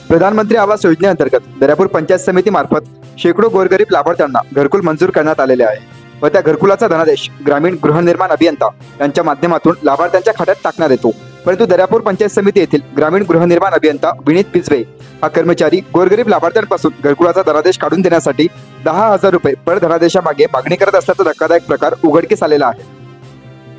प्रधानमंत्री आवास योजनेअंतर्गत दर्यापूर पंचायत समिती मार्फत शेकडो गोरगरीब लाभार्थ्यांना घरकुल मंजूर करण्यात आलेले आहे व त्या घरकुलाचा धनादेश ग्रामीण गृहनिर्माण अभियंता यांच्या माध्यमातून लाभार्थ्यांच्या खात्यात टाकण्यात येतो। परंतु दर्यापूर पंचायत समिती येथील ग्रामीण गृहनिर्माण अभियंता विनीत पिजवे हा कर्मचारी गोरगरीब लाभार्थ्यांपासून घरकुलाचा धनादेश काढून देण्यासाठी 10,000 रुपये पर धनादेशामागे मागणी करत असल्याचा धक्कादायक प्रकार उघडकीस आलेला आहे।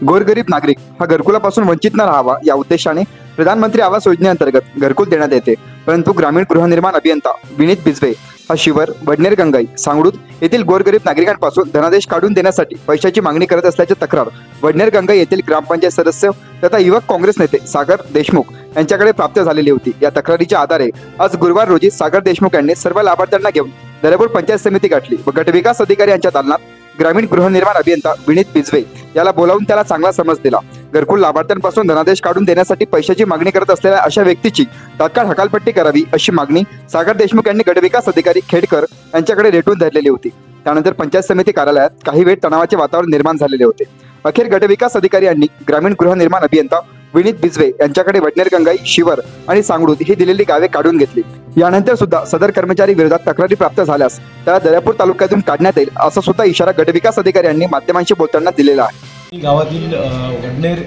गोरगरीब नागरिक हा घरकुलापासून वंचित न राहावा या उद्देशाने प्रधानमंत्री आवास योजनेअंतर्गत घरकुल देण्यात येते। परंतु ग्रामीण गृहनिर्माण अभियंता विनीत पिजवे हा शिवर, वडनेर गंगाई, सांगडूद येथील गोरगरीब नागरिकांपासून धनादेश काढून देण्यासाठी पैशाची मागणी करत असल्याची तक्रार वडनेर गंगाई येथील ग्रामपंचायत सदस्य तथा युवक काँग्रेस नेते सागर देशमुख यांच्याकडे प्राप्त झालेली होती। या तक्रारीच्या आधारे आज गुरुवार रोजी सागर देशमुख यांनी सर्व लाभार्थ्यांना घेऊन दर्यापूर पंचायत समिती गाठली व गटविकास अधिकारी यांच्या दालनात ग्रामीण गृहनिर्माण अभियंता विनीत पिजवे याला बोलावून त्याला चांगला समज दिला। घरकुल लाभार्थ्यांपासून धनादेश काढून देण्यासाठी पैशाची मागणी करत असलेल्या अशा व्यक्तीची तात्काळ हकालपट्टी करावी अशी मागणी सागर देशमुख यांनी गटविकास अधिकारी खेडकर यांच्याकडे रेटून धरलेली होती। त्यानंतर पंचायत समिती कार्यालयात काही वेळ तणावाचे वातावरण निर्माण झालेले होते। अखेर गटविकास अधिकारी यांनी ग्रामीण गृहनिर्माण अभियंता विनीत पिजवे यांच्याकडे वडनेर गंगाई, शिवर आणि सांगडूद ही दिलेली गावे काढून घेतली। यानंतर सुद्धा सदर कर्मचारी विरोधात तक्रारी प्राप्त झाल्यास त्याला दर्यापूर तालुक्यातून काढण्यात येईल असा सुद्धा इशारा गटविकास अधिकारी यांनी माध्यमांशी बोलताना दिलेला आहे। गावातील वडनेर,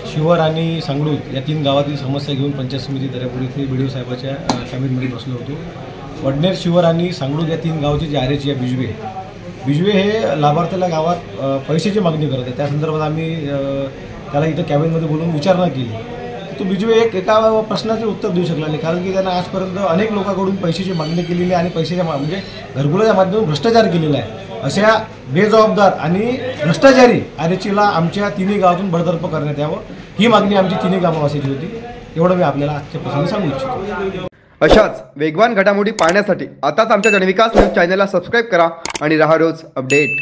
शिवर आणि सांगडूद या 3 गावातील समस्या घेऊन पंचायत समिती दर्यापूर येथे बीडीओ साहेबाच्या कॅबिनमध्ये बसलो होतो। वडनेर, शिवर आणि सांगडूद या 3 गावचे जे आर एच बिजवे हे लाभार्थ्याला गावात पैशाची मागणी करत आहे। त्या संदर्भात आम्ही त्याला इथं कॅबिनमध्ये बोलून विचारणा केली। तो बिजवे एका प्रश्नाचे उत्तर देऊ शकला नाही, कारण की त्यांना आजपर्यंत अनेक लोकांकडून पैशाची मागणी केलेली आहे आणि पैशाच्या म्हणजे घरकुलाच्या माध्यमातून भ्रष्टाचार केलेला आहे। अशा बेजबाबदार आणि भ्रष्टाचारी आरेचीला आमच्या 3 गावातून बडतर्फ करण्यात यावं ही मागणी आमची 3 गावावासीची होती। एवढं मी आपल्याला आजच्या प्रसंगी सांगू इच्छितो। अशाच वेगवान घडामोडी पाहण्यासाठी आताच आमच्या जनविकास न्यूज चॅनलला सबस्क्राईब करा आणि रहा रोज अपडेट।